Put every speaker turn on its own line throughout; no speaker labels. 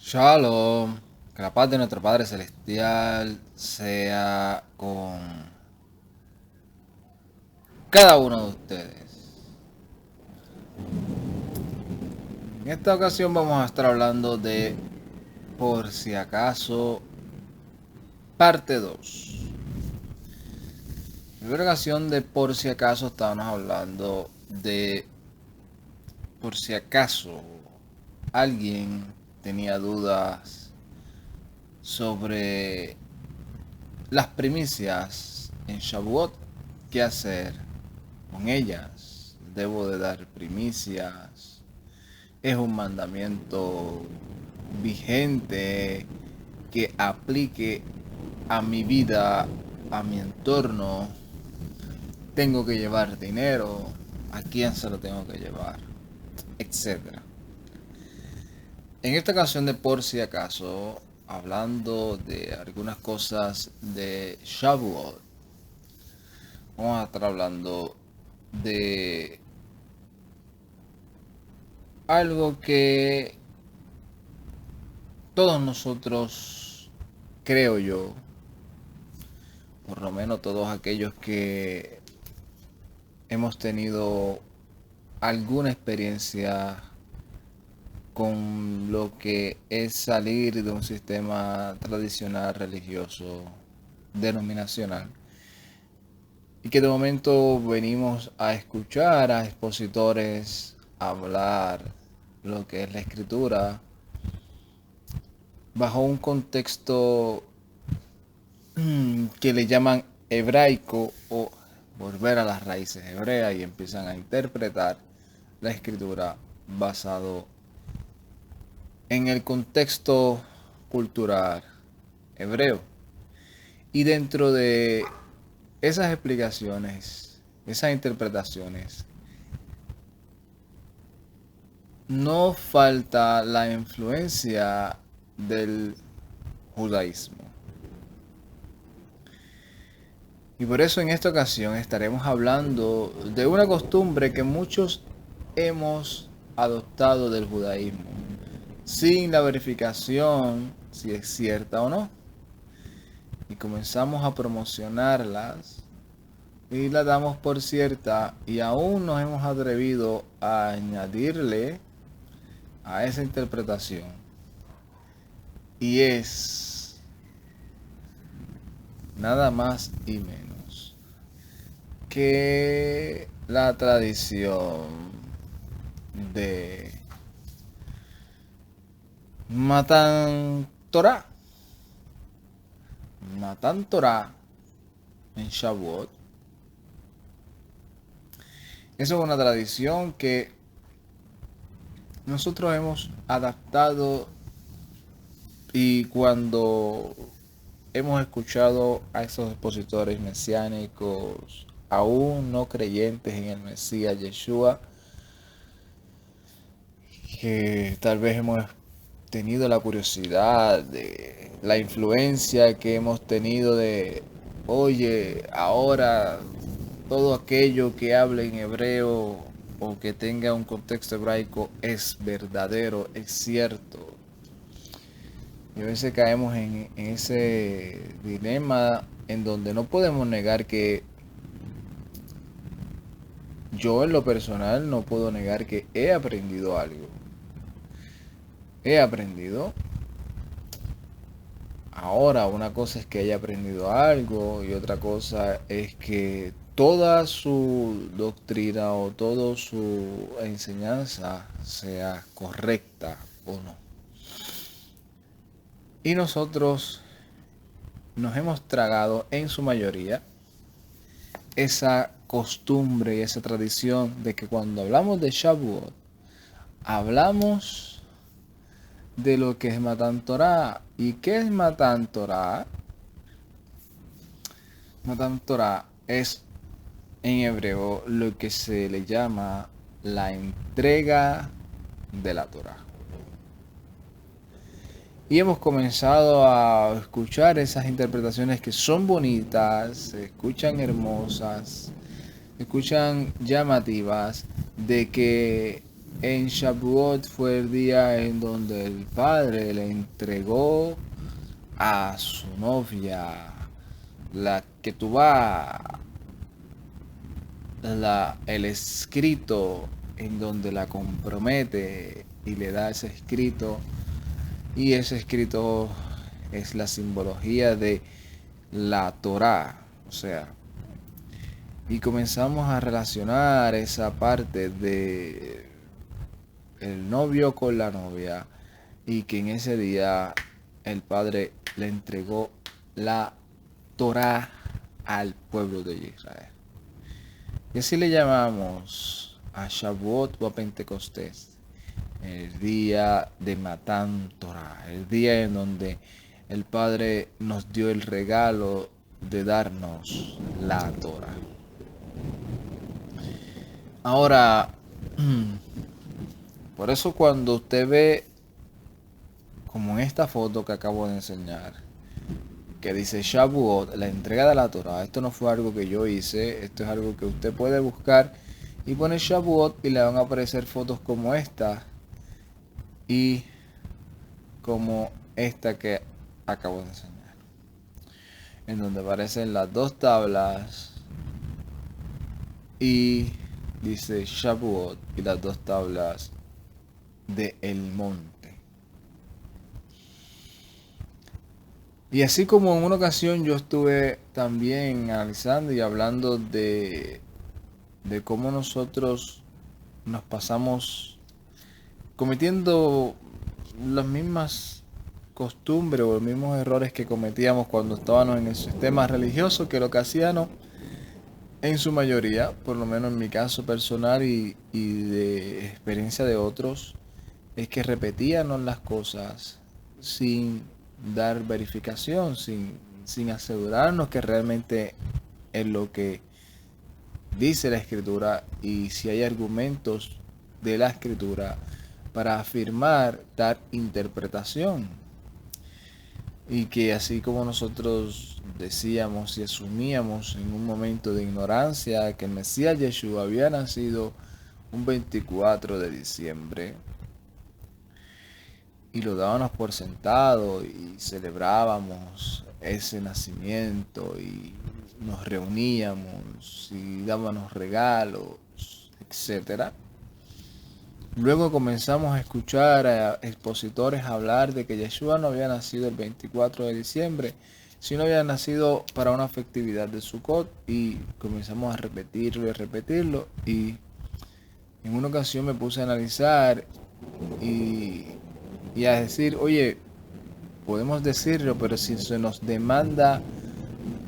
Shalom, que la paz de nuestro Padre Celestial sea con cada uno de ustedes. En esta ocasión vamos a estar hablando de Por si acaso, parte 2. En la primera ocasión de Por si acaso estábamos hablando de por si acaso alguien tenía dudas sobre las primicias en Shavuot, qué hacer con ellas. Debo de dar primicias. Es un mandamiento vigente que aplique a mi vida, a mi entorno. Tengo que llevar dinero. ¿A quién se lo tengo que llevar? Etcétera. En esta ocasión de por si acaso, hablando de algunas cosas de Shavuot, vamos a estar hablando de algo que todos nosotros, creo yo, por lo menos todos aquellos que hemos tenido alguna experiencia con lo que es salir de un sistema tradicional religioso denominacional y que de momento venimos a escuchar a expositores hablar lo que es la escritura bajo un contexto que le llaman hebraico o volver a las raíces hebreas y empiezan a interpretar la escritura basado en el contexto cultural hebreo. Y dentro de esas explicaciones, esas interpretaciones, no falta la influencia del judaísmo. Y por eso en esta ocasión estaremos hablando de una costumbre que muchos hemos adoptado del judaísmo, sin la verificación si es cierta o no. Y comenzamos a promocionarlas y la damos por cierta y aún nos hemos atrevido a añadirle a esa interpretación. Y es nada más y menos que la tradición de Matan Torah. Matan Torah en Shavuot. Eso es una tradición que nosotros hemos adaptado y cuando hemos escuchado a esos expositores mesiánicos aún no creyentes en el Mesías Yeshua, que tal vez hemos tenido la curiosidad de la influencia que hemos tenido de, oye, ahora todo aquello que hable en hebreo o que tenga un contexto hebraico es verdadero, es cierto. Y a veces caemos en ese dilema en donde no podemos negar que yo en lo personal no puedo negar que he aprendido algo. He aprendido. Ahora, una cosa es que haya aprendido algo y otra cosa es que toda su doctrina o toda su enseñanza sea correcta o no. Y nosotros nos hemos tragado en su mayoría esa costumbre y esa tradición de que cuando hablamos de Shavuot, hablamos de lo que es Matan Torah. ¿Y qué es Matan Torah? Matan Torah es en hebreo lo que se le llama la entrega de la Torah. Y hemos comenzado a escuchar esas interpretaciones que son bonitas, se escuchan hermosas, se escuchan llamativas, de que en Shavuot fue el día en donde el padre le entregó a su novia la que el escrito en donde la compromete y le da ese escrito, y ese escrito es la simbología de la Torá, o sea, y comenzamos a relacionar esa parte de el novio con la novia, y que en ese día el padre le entregó la Torá al pueblo de Israel. Y así le llamamos a Shavuot o a Pentecostés, el día de Matán Torah, el día en donde el Padre nos dio el regalo de darnos la Torah. Ahora, por eso cuando usted ve, como en esta foto que acabo de enseñar, que dice Shavuot, la entrega de la Torah, esto no fue algo que yo hice, esto es algo que usted puede buscar y pone Shavuot y le van a aparecer fotos como esta y como esta que acabo de enseñar, en donde aparecen las dos tablas y dice Shavuot y las dos tablas de el monte. Y así como en una ocasión yo estuve también analizando y hablando de cómo nosotros nos pasamos cometiendo las mismas costumbres o los mismos errores que cometíamos cuando estábamos en el sistema religioso, que lo que hacían en su mayoría, por lo menos en mi caso personal y de experiencia de otros, es que repetíamos las cosas sin dar verificación, sin asegurarnos que realmente es lo que dice la escritura y si hay argumentos de la escritura para afirmar tal interpretación. Y que así como nosotros decíamos y asumíamos en un momento de ignorancia que el Mesías Yeshua había nacido un 24 de diciembre y lo dábamos por sentado y celebrábamos ese nacimiento y nos reuníamos y dábamos regalos, etcétera. Luego comenzamos a escuchar a expositores hablar de que Yeshua no había nacido el 24 de diciembre, sino había nacido para una festividad de Sukkot, y comenzamos a repetirlo y repetirlo, y en una ocasión me puse a analizar y, y a decir, oye, podemos decirlo, pero si se nos demanda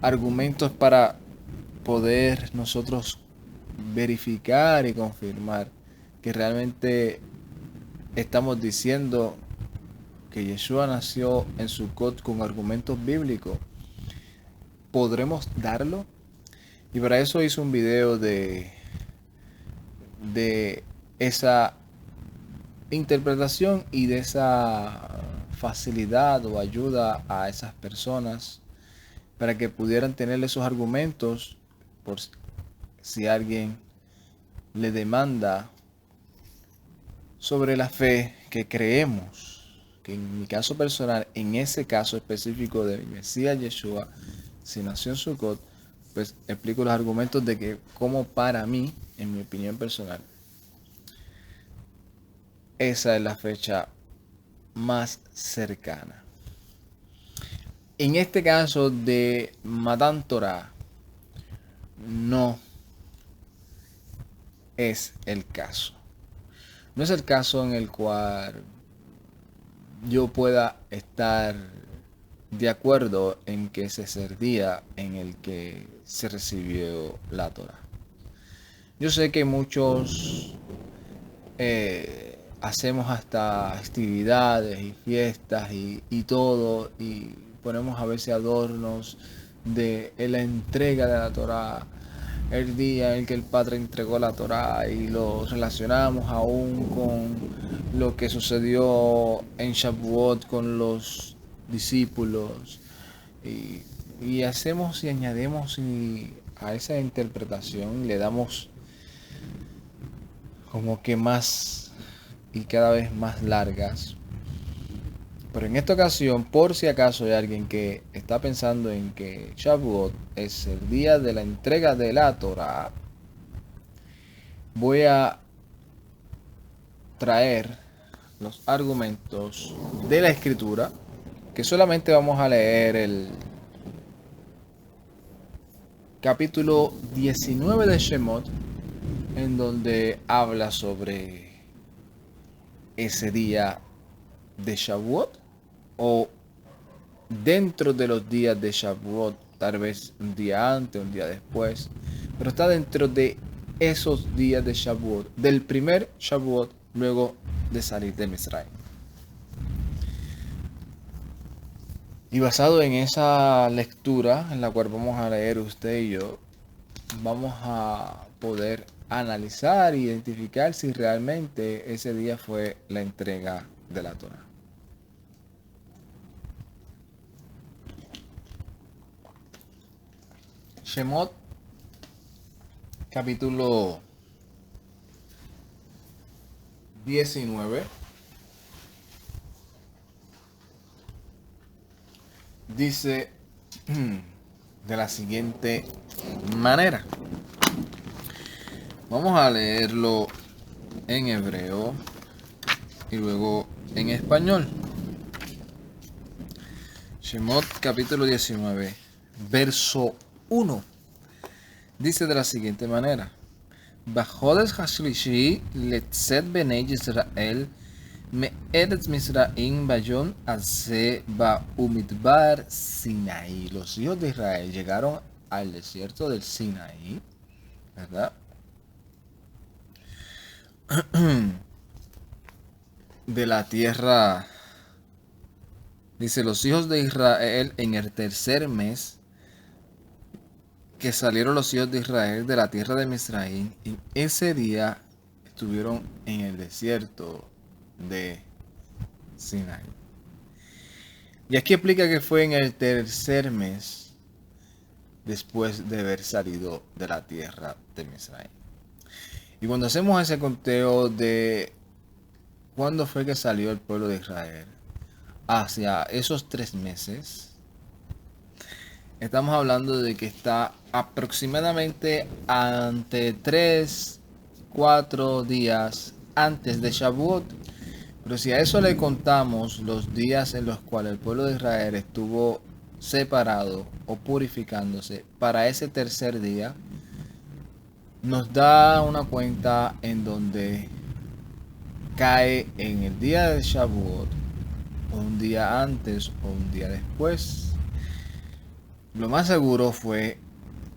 argumentos para poder nosotros verificar y confirmar que realmente estamos diciendo que Yeshua nació en Sukkot con argumentos bíblicos, ¿podremos darlo? Y para eso hice un video de esa interpretación y de esa facilidad o ayuda a esas personas para que pudieran tener esos argumentos por si alguien le demanda sobre la fe que creemos, que en mi caso personal, en ese caso específico de Mesías Yeshua, si nació en Sukkot, pues explico los argumentos de que como para mí, en mi opinión personal, esa es la fecha más cercana. En este caso de Matán Torah, no es el caso. No es el caso en el cual yo pueda estar de acuerdo en que ese es el día en el que se recibió la Torah. Yo sé que muchos hacemos hasta actividades y fiestas y todo, y ponemos a veces adornos de la entrega de la Torah, el día en que el Padre entregó la Torah, y lo relacionamos aún con lo que sucedió en Shavuot con los discípulos, y hacemos y añadimos a esa interpretación le damos como que más y cada vez más largas. Pero en esta ocasión, por si acaso hay alguien que está pensando en que Shavuot es el día de la entrega de la Torah, voy a traer los argumentos de la escritura, que solamente vamos a leer el capítulo 19 de Shemot, en donde habla sobre ese día de Shavuot, o dentro de los días de Shavuot, tal vez un día antes, un día después, pero está dentro de esos días de Shavuot, del primer Shavuot luego de salir de Misraim. Y basado en esa lectura, en la cual vamos a leer usted y yo, vamos a poder analizar e identificar si realmente ese día fue la entrega de la Torah. Shemot, capítulo 19, dice de la siguiente manera. Vamos a leerlo en hebreo y luego en español. Shemot capítulo 19, verso 1. Dice de la siguiente manera: Bajodes Hashlishi letzet benei Israel me'eretz Misraim bayon Azeh ba'umidbar Sinaí. Los hijos de Israel llegaron al desierto del Sinaí, ¿verdad? De la tierra. Dice, los hijos de Israel en el tercer mes que salieron los hijos de Israel de la tierra de Misraim, y ese día estuvieron en el desierto de Sinaí. Y aquí explica que fue en el tercer mes después de haber salido de la tierra de Misraim. Y cuando hacemos ese conteo de cuándo fue que salió el pueblo de Israel hacia esos 3 meses, estamos hablando de que está aproximadamente ante 3, 4 días antes de Shavuot. Pero si a eso le contamos los días en los cuales el pueblo de Israel estuvo separado o purificándose para ese tercer día, nos da una cuenta en donde cae en el día de Shavuot, o un día antes o un día después. Lo más seguro fue,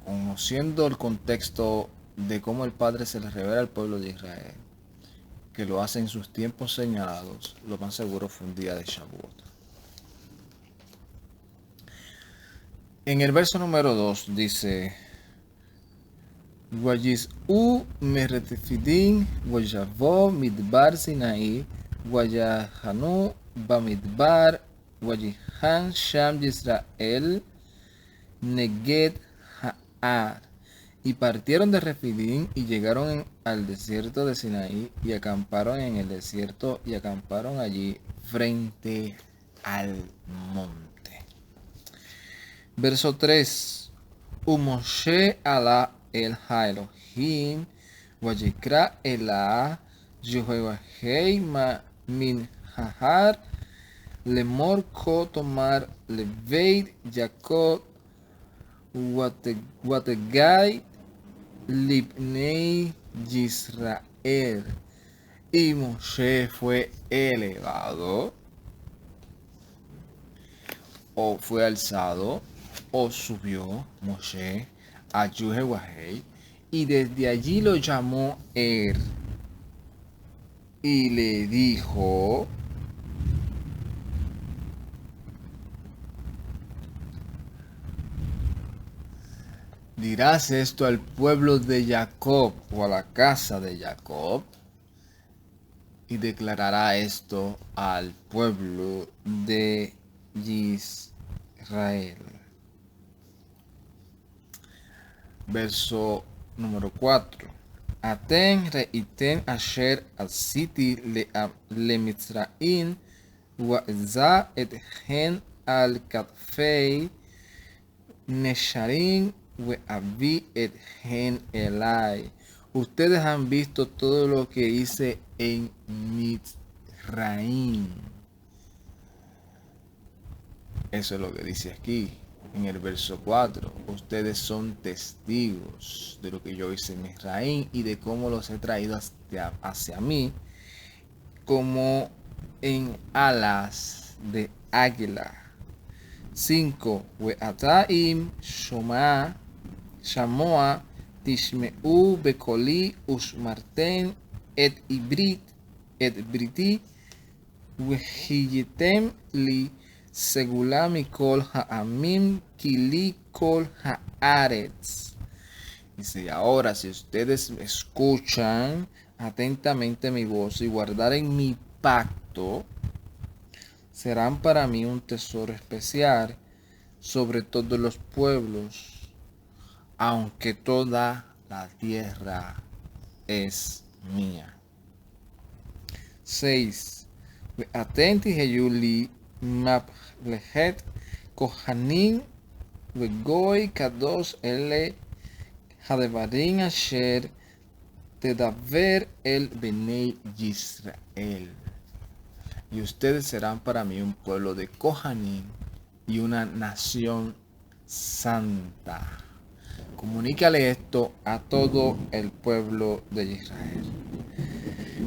conociendo el contexto de cómo el Padre se le revela al pueblo de Israel, que lo hace en sus tiempos señalados, lo más seguro fue un día de Shavuot. En el verso número 2 dice: Wayiz'u meretefidin wayavo midbar Sinaí wayahanu bamidbar wayihan sham Yisrael Neged Haar. Y partieron de Refidim y llegaron al desierto de Sinaí y acamparon en el desierto y acamparon allí frente al monte. Verso 3. Umoshe ala el Elohim Wayikra ela Yehovahei min Hahar Lemor ko tomar Leveid Jacob Wategai Libnei Yisrael. Y Moshe fue elevado, o fue alzado, o subió Moshe a Yehovahei, y desde allí lo llamó y le dijo: dirás esto al pueblo de Jacob, o a la casa de Jacob, y declarará esto al pueblo de Israel. Verso número 4. Aten reiten asher asiti lemitzraim wa'za etchen al katfei nesharim we'avi etchen elai. Ustedes han visto todo lo que hice en Mitzraim. Eso es lo que dice aquí en el verso 4. Ustedes son testigos de lo que yo hice en Misraim y de cómo los he traído hacia mí como en alas de águila. 5. We'ataim shamoa tishmeu bekoli usmarten et briti wehiyetem li segula mikol ha'amim kili kol haaretz. Dice, ahora si ustedes escuchan atentamente mi voz y guardaren mi pacto, serán para mí un tesoro especial sobre todos los pueblos, aunque toda la tierra es mía. 6. Atenti heyuli maplehet kohanim vegoy kadosh ele hadevarim asher tedaver el benei Yisrael. Y ustedes serán para mí un pueblo de Kohanim y una nación santa. Comunícale esto a todo el pueblo de Israel.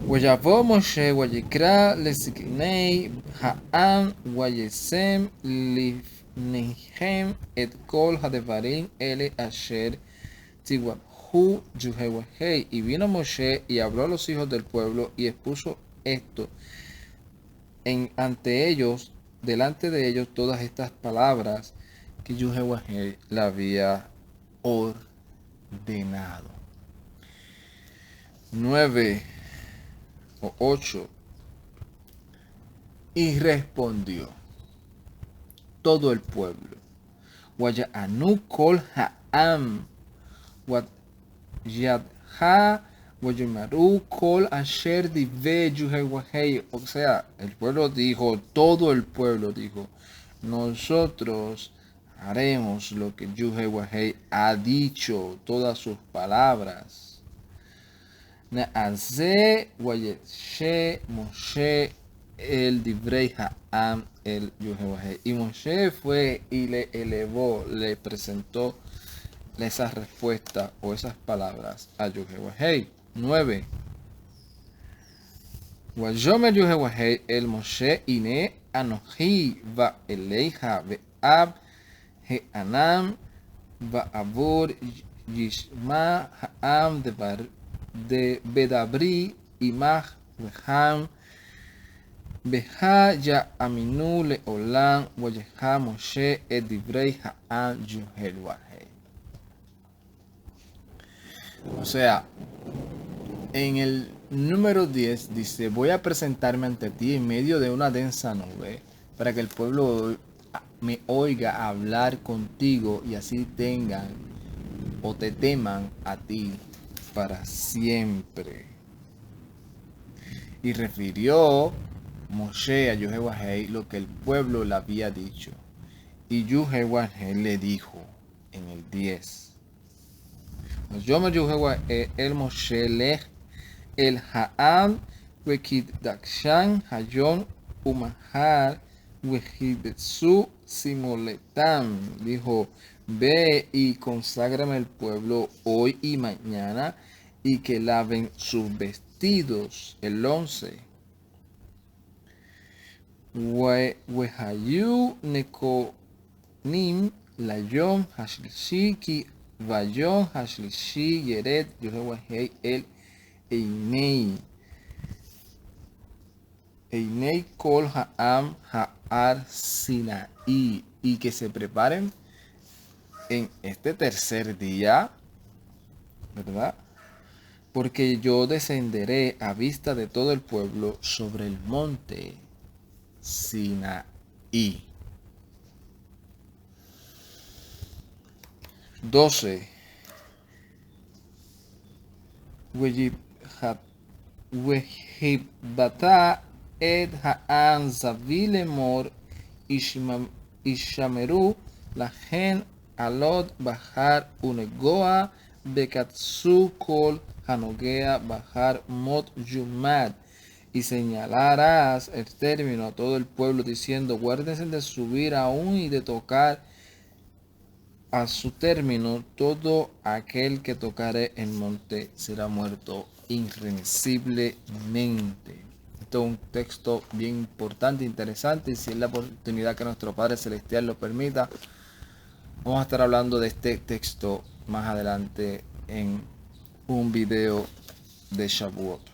Wayavo Moshe Wayikra lesiknei ha'am wayesem lifnehem et kol hadevarim ele asher tiwabhu yuhewahei. Y vino Moshe y habló a los hijos del pueblo y expuso esto ante ellos, delante de ellos, todas estas palabras que Yuhewahei le había ordenado. 9 o 8. Y respondió todo el pueblo, Waya'anu kol ha'am Wayadha Wayumaru kol asher dive Yuhewahei. O sea, el pueblo dijo, todo el pueblo dijo, nosotros haremos lo que Yuhewahei ha dicho, todas sus palabras. Na'azeh Wayeshe Moshe el divrei ha'am el Yuhewahei. Y Moshe fue y le elevó, le presentó esas respuestas o esas palabras a Yuhewahei. 9. Wayomer Yuhewahei el Moshe ine anohi va eleija ve'ab he'anam va'avur yishma ha'am de bedabri imach v'ham beha ya aminu le'olam wayeha Moshe et divrei ha'am Yuhewahei. O sea, en el número 10 dice, voy a presentarme ante ti en medio de una densa nube para que el pueblo me oiga hablar contigo y así tengan o te teman a ti para siempre. Y refirió Moshe a Yuhewahei lo que el pueblo le había dicho. Y Yuhewahei le dijo en el 10. Yo me Yuhewahei el Moshe lech el ha'am wekid dakshan hayon umahar wekidetsu simoletam. Dijo, ve y conságrame el pueblo hoy y mañana y que laven sus vestidos. El 11. Wehayu nekonim layom hashlishi ki vayom hashlishi yeret Yuhewahei el Einei kol ha'am ha'ar Sinaí. Y que se preparen en este tercer día, ¿verdad? Porque yo descenderé a vista de todo el pueblo sobre el monte Sinaí. 12. Wehibata et ha'an zavilemor ishameru lahen alot bahar unegoa bekatsu kol hanogea bahar mot yumad. Y señalarás el término a todo el pueblo diciendo: guárdense de subir aún y de tocar a su término. Todo aquel que tocare el monte será muerto irremisiblemente. Esto es un texto bien importante, interesante, y si es la oportunidad que nuestro Padre Celestial lo permita, vamos a estar hablando de este texto más adelante en un video de Shavuot.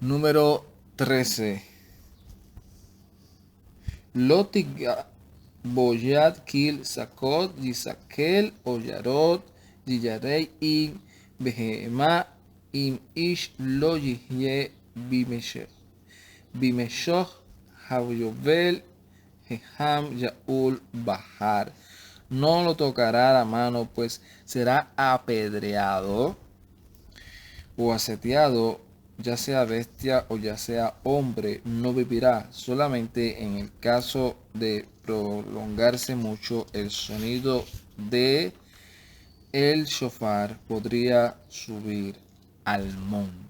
Número 13. Lotiga Boyad Kil Sakot Yisakel Oyarot Yiyarei in Behema im Ish Lo Yihye Bimeshoch Havyobel Heham Yaul Bahar. No lo tocará la mano, pues será apedreado o aseteado, ya sea bestia o ya sea hombre, no vivirá. Solamente en el caso de prolongarse mucho el sonido de el shofar podría subir al monte.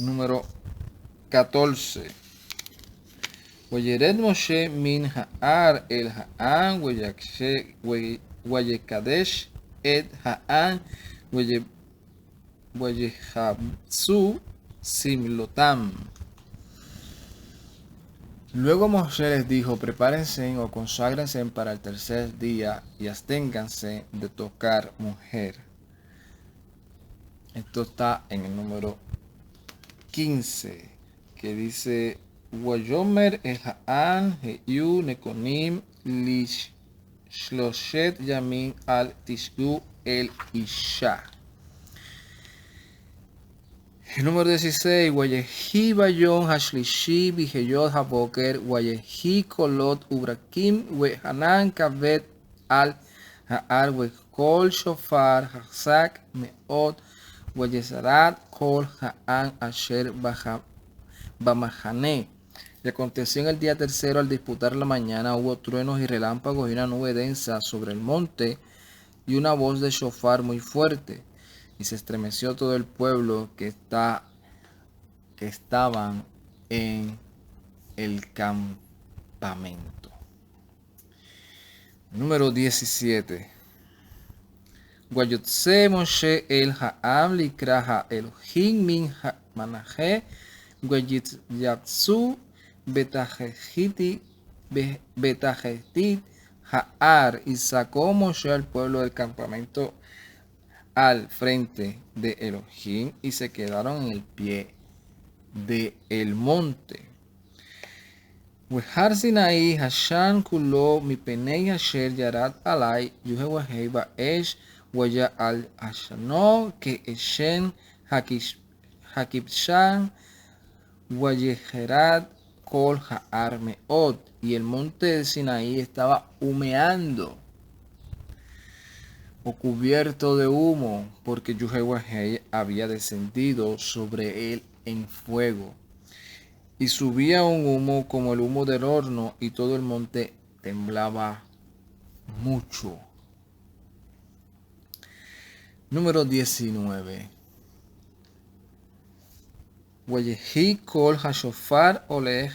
Número 14. Wayered Moshe min ha'ar el ha'an wayekadesh et ha'an wayehabsu simlotam. Luego Moshe les dijo: prepárense o conságrense para el tercer día y absténganse de tocar mujer. Esto está en el número 15, que dice: Wayomer el ha'an heyu nekonim lish shloshet yamin al tishgu el isha. El número 16, Wayehi bayon hashlishi biheyot haboker Wayehi kolot ubrakim wehanan kavet al ha'ar wekol shofar hasak meot Wayesarat kol ha'an asher bamahane. Y aconteció en el día tercero, al disputar la mañana, hubo truenos y relámpagos y una nube densa sobre el monte y una voz de shofar muy fuerte. Y se estremeció todo el pueblo que estaban en el campamento. Número 17. Wayotse Moshe el ha'am likraha Elohim min manahe Wayitzatsu betajetit ha'ar. Y sacó Moshe al pueblo del campamento al frente de Elohim y se quedaron en el pie de el monte. Wehar Sinai Hashan kulo mi penei asher yarat alai yuhewahei ba'esh waya al ashano que eshen hakibshan wayeherat kol ha'ar meot. Y el monte de Sinaí estaba humeando o cubierto de humo, porque Yuhewahei había descendido sobre él en fuego. Y subía un humo como el humo del horno, y todo el monte temblaba mucho. Número 19. Wayehi kol hashofar olej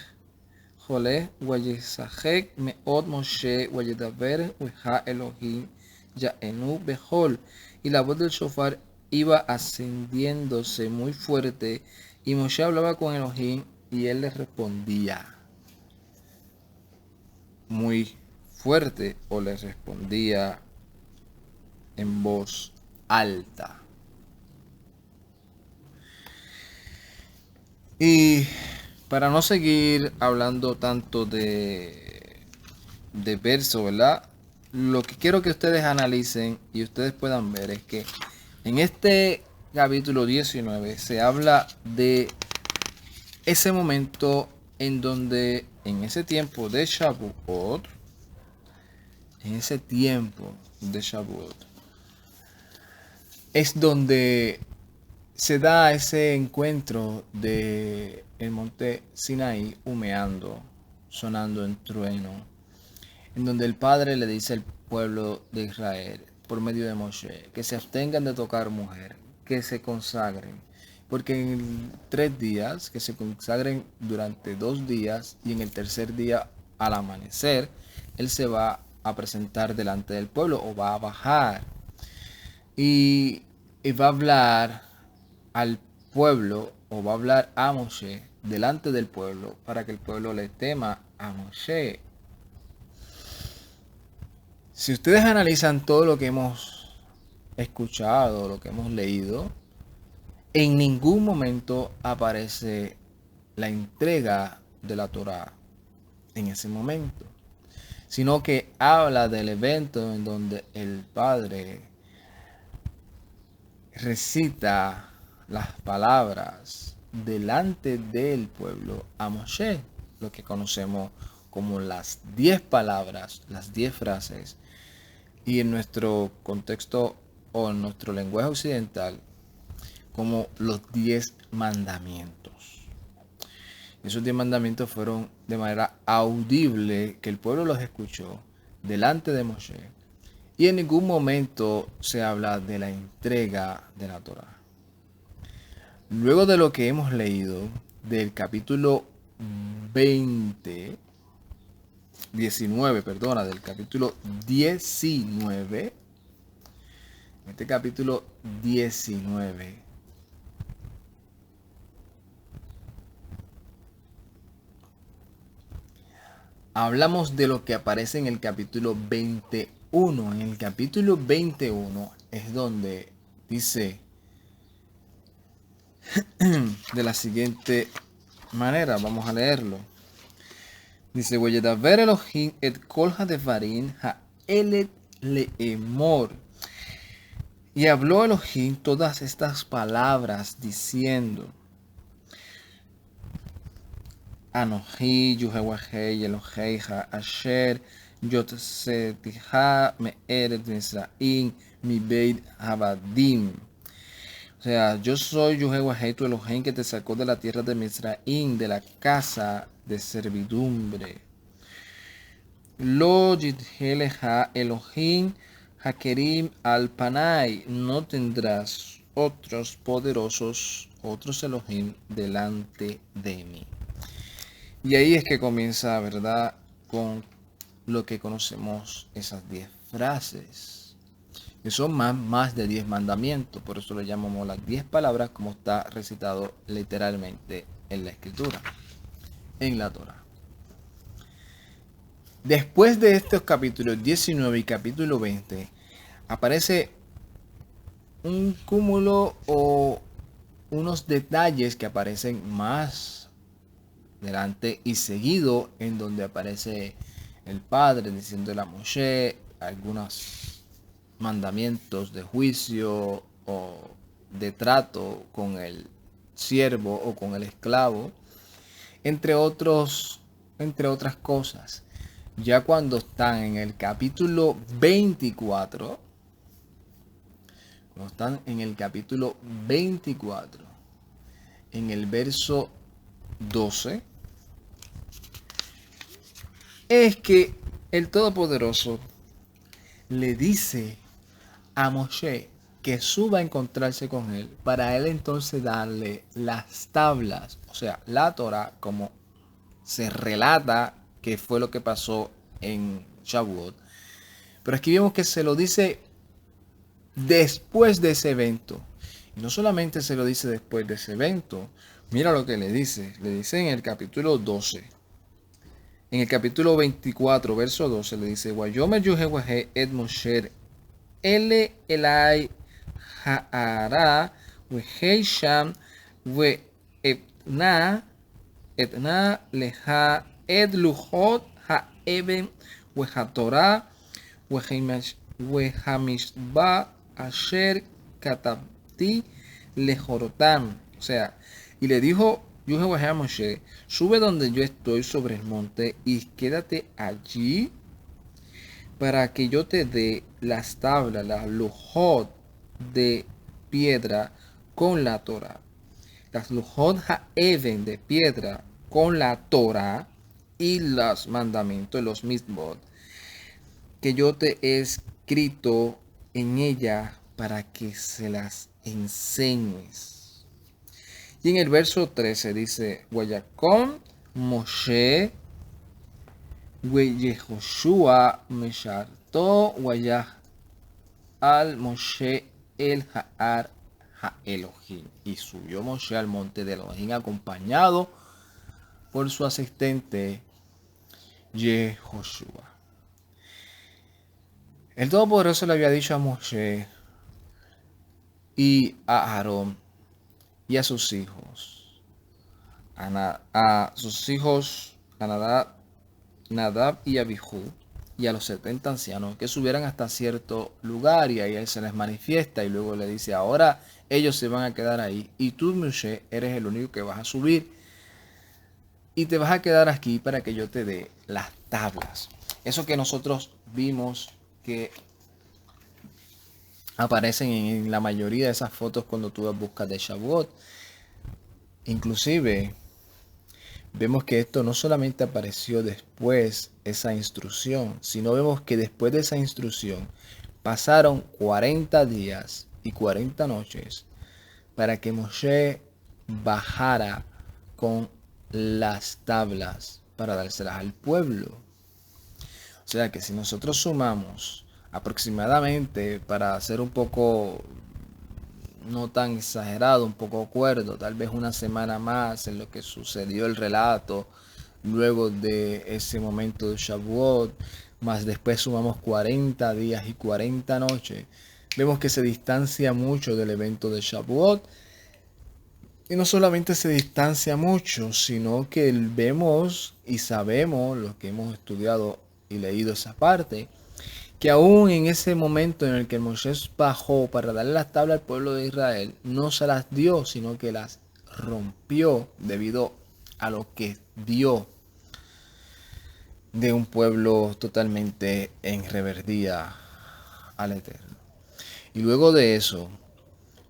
wayesajek meot Moshe wayedaber weha Elohim Yaenu Behol. Y la voz del shofar iba ascendiéndose muy fuerte, y Moshe hablaba con Elohim y él le respondía muy fuerte, o le respondía en voz alta. Y para no seguir hablando tanto de verso, ¿verdad? Lo que quiero que ustedes analicen y ustedes puedan ver es que en este capítulo 19 se habla de ese momento en donde en ese tiempo de Shavuot, es donde se da ese encuentro de el monte Sinaí humeando, sonando en trueno, en donde el Padre le dice al pueblo de Israel, por medio de Moshe, que se abstengan de tocar mujer, que se consagren, porque en 3 días, que se consagren durante 2 días, y en el tercer día, al amanecer, Él se va a presentar delante del pueblo, o va a bajar, y, y va a hablar al pueblo, o va a hablar a Moshe delante del pueblo, para que el pueblo le tema a Moshe. Si ustedes analizan todo lo que hemos escuchado, lo que hemos leído, en ningún momento aparece la entrega de la Torá en ese momento, sino que habla del evento en donde el Padre recita las palabras delante del pueblo a Moshe, lo que conocemos como las 10 palabras, las 10 frases, y en nuestro contexto o en nuestro lenguaje occidental como los 10 mandamientos. Esos 10 mandamientos fueron de manera audible, que el pueblo los escuchó delante de Moshe, y en ningún momento se habla de la entrega de la Torá. Luego de lo que hemos leído del capítulo 19, del capítulo 19, este capítulo 19 hablamos de lo que aparece en el capítulo 21. En el capítulo 21 es donde dice de la siguiente manera, vamos a leerlo. Dice, Weyedaber Elohim et kol hadevarim ha'elet le'emor. Y habló Elohim todas estas palabras diciendo, Anoji Yuhewahei Eloheiha Asher Yotzetiha Me'eret Misraim Mi Beit Habadim. O sea, yo soy Yuhewahei tu Elohim, que te sacó de la tierra de Misraim, de la casa de servidumbre. Lo Yidheleha Elohim Hakerim al Panay. No tendrás otros poderosos, otros Elohim delante de mí. Y ahí es que comienza, ¿verdad?, con lo que conocemos esas 10 frases, que son más de 10 mandamientos. Por eso le llamamos las 10 palabras, como está recitado literalmente en la escritura, en la Torah. Después de estos capítulos 19 y capítulo 20, aparece un cúmulo o unos detalles que aparecen más delante y seguido, en donde aparece el Padre diciéndole a Moshe algunos mandamientos de juicio o de trato con el siervo o con el esclavo, entre otras cosas. Ya cuando están en el capítulo 24, en el verso 12, es que el Todopoderoso le dice a Moshe que suba a encontrarse con él, para él entonces darle las tablas, o sea, la Torah, como se relata que fue lo que pasó en Shavuot. Pero aquí vemos que se lo dice después de ese evento. Y no solamente se lo dice después de ese evento, mira lo que le dice. Le dice en el capítulo 12. En el capítulo 24, verso 12, le dice, Wayomer Yuhewahe et Moshe ele elai ha'ara weheisham we etna leha et luchot ha'eben wehatorah wehamishba asher katabti lejorotam. O sea, y le dijo Yo dije a Moshe, sube donde yo estoy sobre el monte y quédate allí para que yo te dé las tablas, las lujot de piedra con la Torah. Las lujot haeden de piedra con la Torah y los mandamientos, los mitzvot, que yo te he escrito en ella para que se las enseñes. Y en el verso 13 dice, Guayacón Moshe Yehoshua Mesharto Guayah al Moshe el Haar ha Elohim. Y subió Moshe al monte de Elohim acompañado por su asistente Yehoshua. El Todopoderoso le había dicho a Moshe y a Aarón y a sus hijos, a sus hijos, a Nadab y Abihu, y a los 70 ancianos, que subieran hasta cierto lugar, y ahí él se les manifiesta, y luego le dice, ahora ellos se van a quedar ahí, y tú, Moshe, eres el único que vas a subir, y te vas a quedar aquí para que yo te dé las tablas. Eso que nosotros vimos que aparecen en la mayoría de esas fotos cuando tú buscas de Shavuot. Inclusive vemos que esto no solamente apareció después esa instrucción, sino vemos que después de esa instrucción pasaron 40 días y 40 noches para que Moshe bajara con las tablas para dárselas al pueblo. O sea que si nosotros sumamos aproximadamente, para hacer un poco no tan exagerado, un poco cuerdo, tal vez una semana más en lo que sucedió el relato luego de ese momento de Shavuot, más después sumamos 40 días y 40 noches, vemos que se distancia mucho del evento de Shavuot. Y no solamente se distancia mucho, sino que vemos y sabemos, los que hemos estudiado y leído esa parte, que aún en ese momento en el que Moisés bajó para darle las tablas al pueblo de Israel, no se las dio, sino que las rompió debido a lo que dio de un pueblo totalmente en rebeldía al Eterno. Y luego de eso,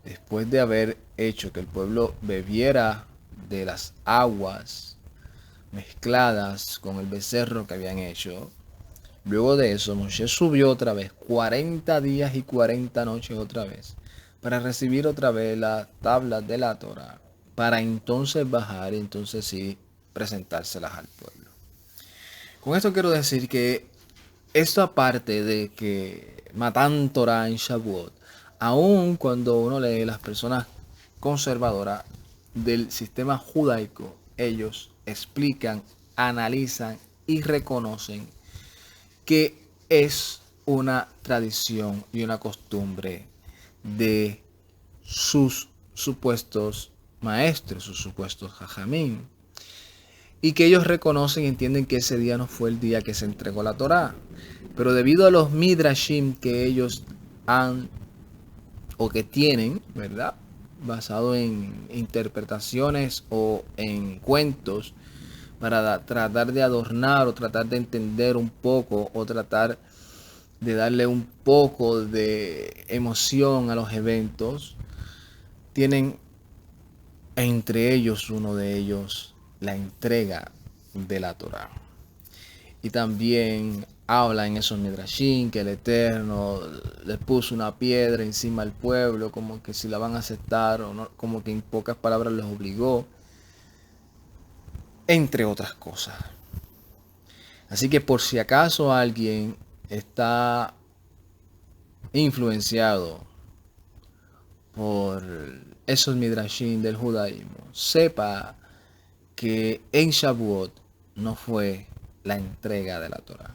después de haber hecho que el pueblo bebiera de las aguas mezcladas con el becerro que habían hecho, luego de eso Moshe subió otra vez 40 días y 40 noches otra vez para recibir otra vez las tablas de la Torah, para entonces bajar y entonces sí presentárselas al pueblo. Con esto quiero decir que esto, aparte de que matan Torah en Shavuot, aun cuando uno lee las personas conservadoras del sistema judaico, ellos explican, analizan y reconocen que es una tradición y una costumbre de sus supuestos maestros, sus supuestos jajamín, y que ellos reconocen y entienden que ese día no fue el día que se entregó la Torá, pero debido a los midrashim que ellos han o que tienen, ¿verdad?, basado en interpretaciones o en cuentos, para tratar de adornar o tratar de entender un poco o tratar de darle un poco de emoción a los eventos, tienen entre ellos, uno de ellos, la entrega de la Torá. Y también habla en esos midrashim que el Eterno le puso una piedra encima al pueblo, como que si la van a aceptar o no, como que en pocas palabras les obligó, entre otras cosas. Así que por si acaso alguien está influenciado por esos midrashim del judaísmo, sepa que en Shavuot no fue la entrega de la Torá.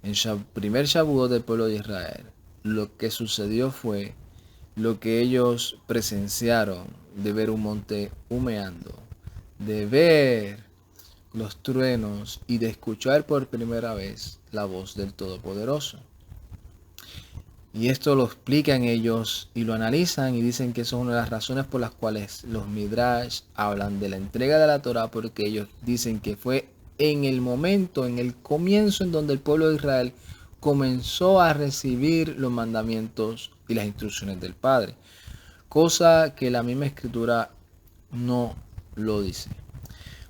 En el primer Shavuot del pueblo de Israel, lo que sucedió fue lo que ellos presenciaron, de ver un monte humeando, de ver los truenos y de escuchar por primera vez la voz del Todopoderoso. Y esto lo explican ellos y lo analizan y dicen que eso es una de las razones por las cuales los Midrash hablan de la entrega de la Torah, porque ellos dicen que fue en el momento, en el comienzo en donde el pueblo de Israel comenzó a recibir los mandamientos y las instrucciones del Padre, cosa que la misma escritura no lo dice.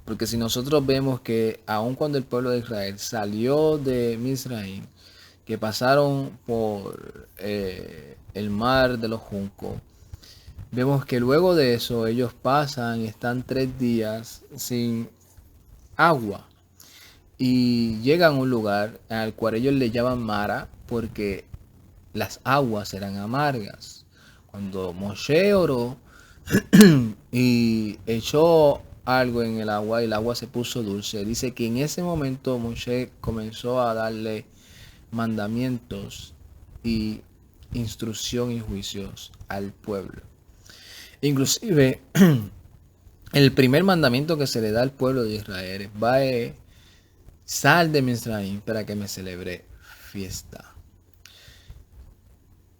Porque si nosotros vemos que aun cuando el pueblo de Israel salió de Misraim, que pasaron por el mar de los juncos, vemos que luego de eso ellos pasan y están 3 días sin agua y llegan a un lugar al cual ellos le llaman Mara porque las aguas eran amargas. Cuando Moshe oró y echó algo en el agua y el agua se puso dulce, dice que en ese momento Moshe comenzó a darle mandamientos y instrucción y juicios al pueblo. Inclusive el primer mandamiento que se le da al pueblo de Israel es: va, sal de Misraim para que me celebre fiesta.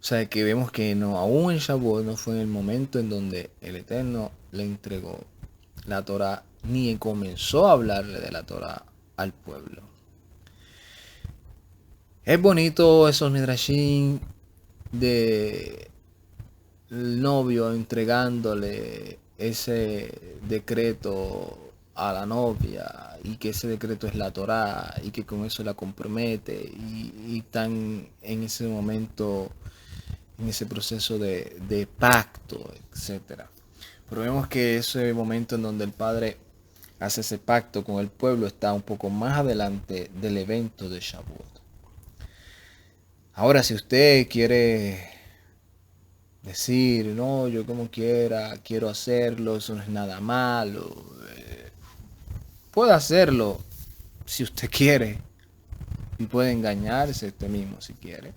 O sea que vemos que no, aún en Shavuot no fue en el momento en donde el Eterno le entregó la Torah, ni comenzó a hablarle de la Torah al pueblo. Es bonito esos midrashim de el novio entregándole ese decreto a la novia y que ese decreto es la Torá y que con eso la compromete y están en ese momento, en ese proceso de pacto, etcétera. Pero vemos que ese momento en donde el padre hace ese pacto con el pueblo está un poco más adelante del evento de Shavuot. Ahora, si usted quiere decir, no, yo como quiera, quiero hacerlo, eso no es nada malo, puede hacerlo si usted quiere y puede engañarse usted mismo si quiere.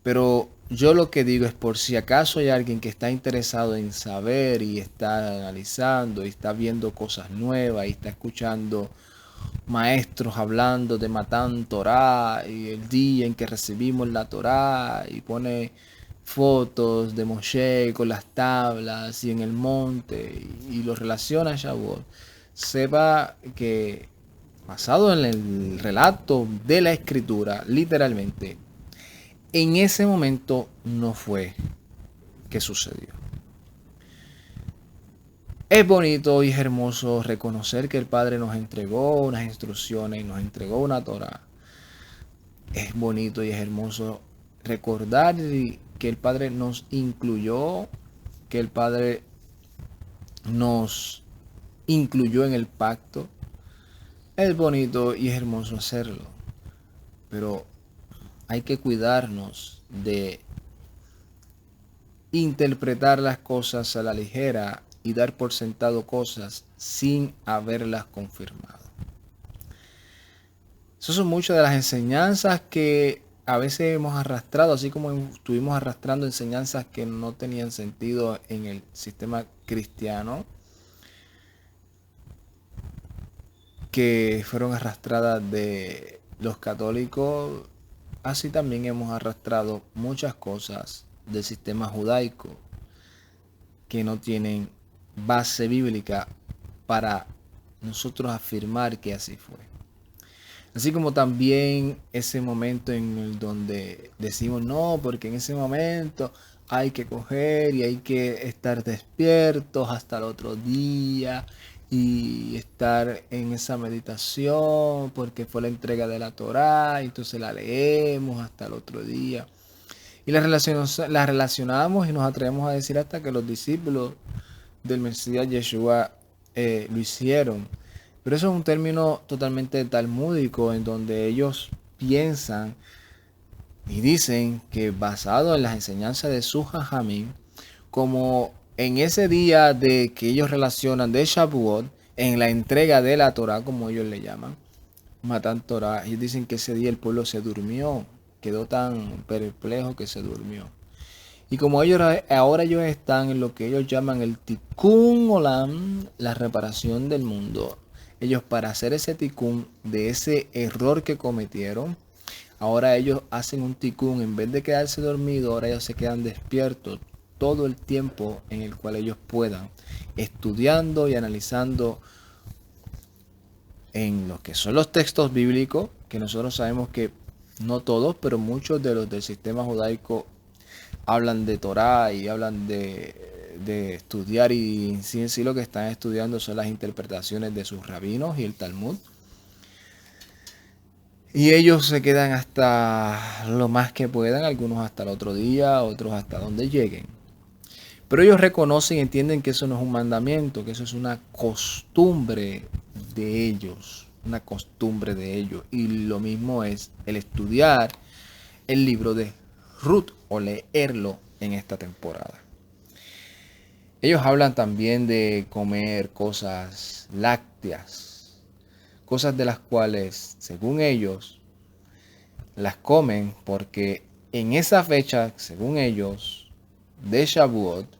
Pero yo lo que digo es, por si acaso hay alguien que está interesado en saber y está analizando y está viendo cosas nuevas y está escuchando maestros hablando de Matán Torah y el día en que recibimos la Torah y pone fotos de Moshe con las tablas y en el monte y lo relaciona a Shavuot, sepa que basado en el relato de la escritura, literalmente, en ese momento no fue que sucedió. Es bonito y es hermoso reconocer que el Padre nos entregó unas instrucciones y nos entregó una Torah. Es bonito y es hermoso recordar que el Padre nos incluyó, que el Padre nos incluyó en el pacto. Es bonito y es hermoso hacerlo, pero hay que cuidarnos de interpretar las cosas a la ligera y dar por sentado cosas sin haberlas confirmado. Esas son muchas de las enseñanzas que a veces hemos arrastrado, así como estuvimos arrastrando enseñanzas que no tenían sentido en el sistema cristiano, que fueron arrastradas de los católicos. Así también hemos arrastrado muchas cosas del sistema judaico que no tienen base bíblica para nosotros afirmar que así fue. Así como también ese momento en el donde decimos no, porque en ese momento hay que coger y hay que estar despiertos hasta el otro día y estar en esa meditación porque fue la entrega de la Torá, y entonces la leemos hasta el otro día. Y la relacionamos y nos atrevemos a decir hasta que los discípulos del Mesías Yeshua lo hicieron. Pero eso es un término totalmente talmúdico en donde ellos piensan y dicen que basado en las enseñanzas de su Jajamín, como en ese día de que ellos relacionan de Shavuot, en la entrega de la Torah, como ellos le llaman, Matan Torah, ellos dicen que ese día el pueblo se durmió, quedó tan perplejo que se durmió. Y como ahora ellos están en lo que ellos llaman el Tikkun Olam, la reparación del mundo, ellos para hacer ese Tikkun de ese error que cometieron, Ahora ellos hacen un tikkun, en vez de quedarse dormidos, ahora ellos se quedan despiertos todo el tiempo en el cual ellos puedan, estudiando y analizando en lo que son los textos bíblicos, que nosotros sabemos que no todos, pero muchos de los del sistema judaico hablan de Torá y hablan de estudiar, y en sí lo que están estudiando son las interpretaciones de sus rabinos y el Talmud. Y ellos se quedan hasta lo más que puedan, algunos hasta el otro día, otros hasta donde lleguen. Pero ellos reconocen y entienden que eso no es un mandamiento, que eso es una costumbre de ellos, una costumbre de ellos. Y lo mismo es el estudiar el libro de Ruth o leerlo en esta temporada. Ellos hablan también de comer cosas lácteas, cosas de las cuales, según ellos, las comen porque en esa fecha, según ellos, de Shavuot,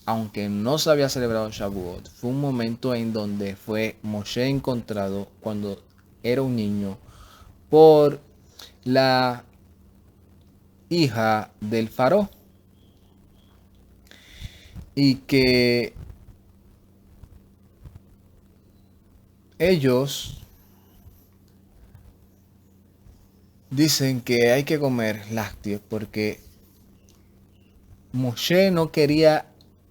aunque no se había celebrado Shavuot, fue un momento en donde fue Moshe encontrado cuando era un niño por la hija del faraón, y que ellos dicen que hay que comer lácteos porque Moshe no quería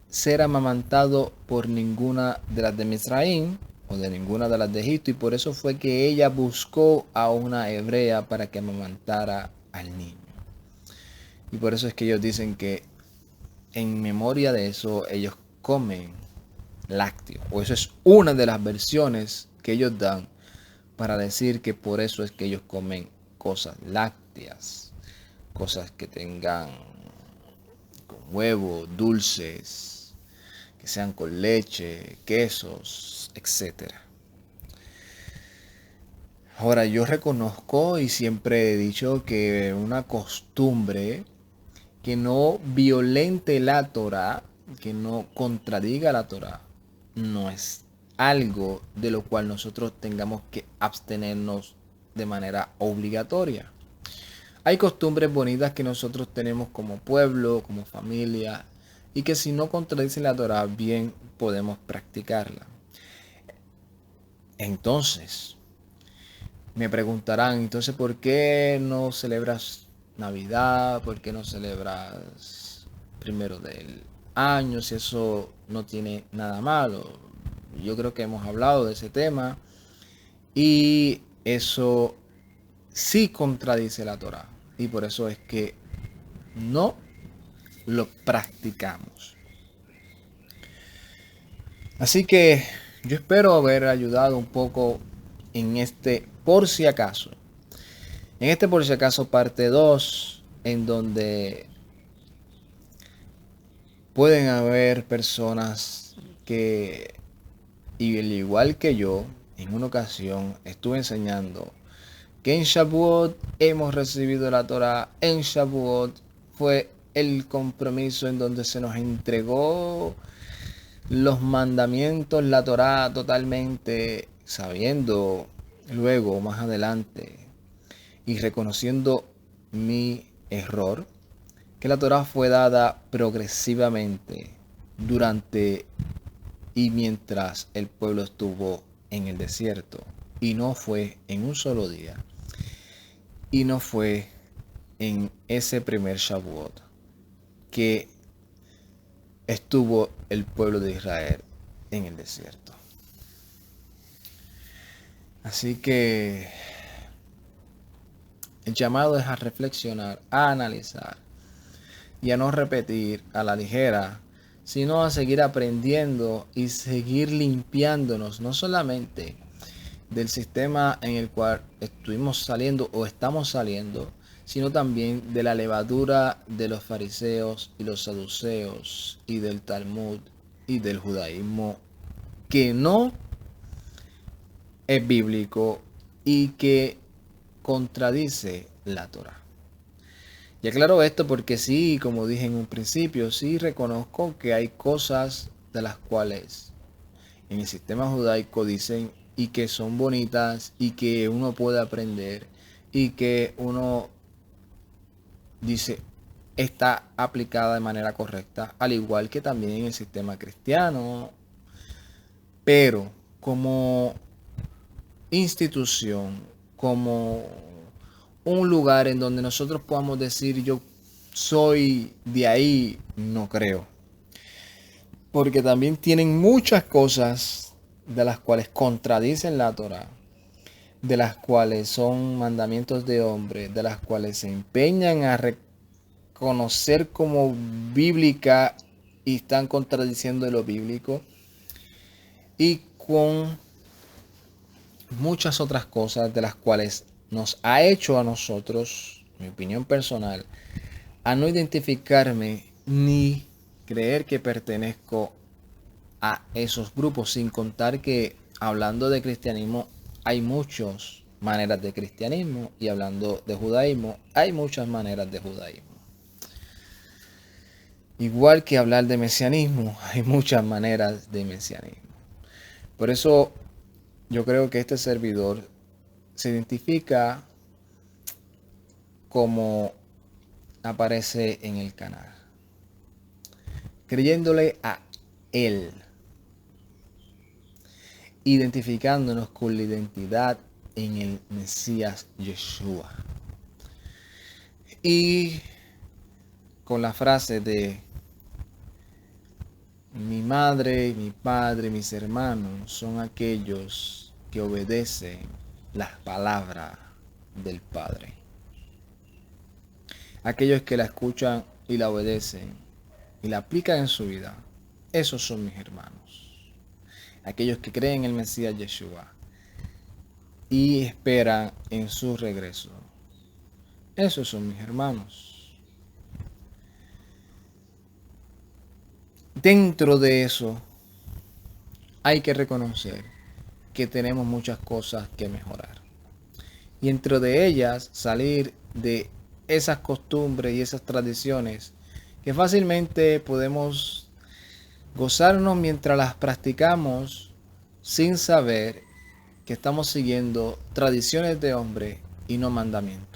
ser amamantado por ninguna de las de Misraim o de ninguna de las de Egipto, y por eso fue que ella buscó a una hebrea para que amamantara al niño. Y por eso es que ellos dicen que en memoria de eso ellos comen lácteos, o eso es una de las versiones que ellos dan para decir que por eso es que ellos comen cosas lácteas, cosas que tengan con huevo, dulces, que sean con leche, quesos, etcétera. Ahora, yo reconozco y siempre he dicho que una costumbre que no violente la Torá, que no contradiga la Torá, no es algo de lo cual nosotros tengamos que abstenernos de manera obligatoria. Hay costumbres bonitas que nosotros tenemos como pueblo, como familia, y que si no contradicen la Torá, bien podemos practicarla. Entonces, me preguntarán, entonces, ¿por qué no celebras Navidad? ¿Por qué no celebras primero del año? Si eso no tiene nada malo. Yo creo que hemos hablado de ese tema y eso sí contradice la Torá. Y por eso es que no lo practicamos. Así que yo espero haber ayudado un poco en este por si acaso. En este por si acaso parte 2, en donde pueden haber personas que, y al igual que yo, en una ocasión estuve enseñando que en Shavuot hemos recibido la Torah. En Shavuot fue el compromiso en donde se nos entregó los mandamientos, la Torah totalmente, sabiendo luego más adelante y reconociendo mi error, que la Torah fue dada progresivamente durante y mientras el pueblo estuvo en el desierto, y no fue en un solo día, y no fue en ese primer Shavuot que estuvo el pueblo de Israel en el desierto. Así que el llamado es a reflexionar, a analizar y a no repetir a la ligera, sino a seguir aprendiendo y seguir limpiándonos, no solamente del sistema en el cual estuvimos saliendo o estamos saliendo, sino también de la levadura de los fariseos y los saduceos y del Talmud y del judaísmo, que no es bíblico y que contradice la Torah. Y aclaro esto porque sí, como dije en un principio, sí reconozco que hay cosas de las cuales en el sistema judaico dicen y que son bonitas y que uno puede aprender y que uno dice está aplicada de manera correcta, al igual que también en el sistema cristiano, pero como institución, como un lugar en donde nosotros podamos decir yo soy de ahí, no creo. Porque también tienen muchas cosas de las cuales contradicen la Torah, de las cuales son mandamientos de hombre, de las cuales se empeñan a reconocer como bíblica y están contradiciendo lo bíblico, y con muchas otras cosas de las cuales nos ha hecho a nosotros, mi opinión personal, a no identificarme ni creer que pertenezco a esos grupos, sin contar que hablando de cristianismo hay muchas maneras de cristianismo y hablando de judaísmo hay muchas maneras de judaísmo. Igual que hablar de mesianismo, hay muchas maneras de mesianismo. Por eso yo creo que este servidor se identifica como aparece en el canal, creyéndole a Él, identificándonos con la identidad en el Mesías Yeshua. Y con la frase de mi madre, mi padre, mis hermanos son aquellos que obedecen las palabras del Padre. Aquellos que la escuchan y la obedecen y la aplican en su vida, esos son mis hermanos. Aquellos que creen en el Mesías Yeshua y esperan en su regreso, esos son mis hermanos. Dentro de eso hay que reconocer que tenemos muchas cosas que mejorar. Y dentro de ellas salir de esas costumbres y esas tradiciones que fácilmente podemos gozarnos mientras las practicamos sin saber que estamos siguiendo tradiciones de hombre y no mandamientos.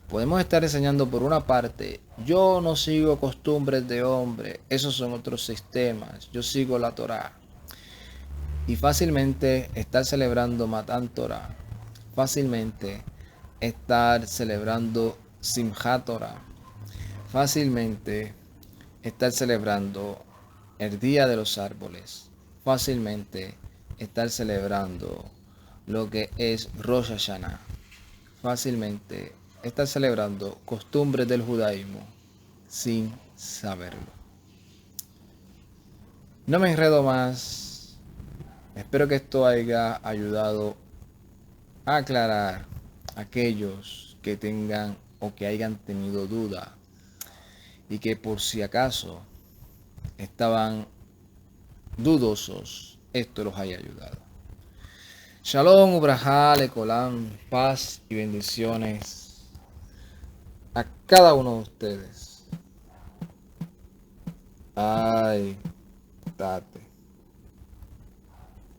Podemos estar enseñando por una parte, yo no sigo costumbres de hombre, esos son otros sistemas, yo sigo la Torah. Y fácilmente estar celebrando Matan Torah, fácilmente estar celebrando Simchat Torah, fácilmente estar celebrando el Día de los Árboles, fácilmente estar celebrando lo que es Rosh Hashanah, fácilmente estar celebrando costumbres del judaísmo sin saberlo. No me enredo más. Espero que esto haya ayudado a aclarar a aquellos que tengan o que hayan tenido duda y que por si acaso estaban dudosos, esto los haya ayudado. Shalom, Ubrajá, Lecolán, paz y bendiciones a cada uno de ustedes. Ay, date.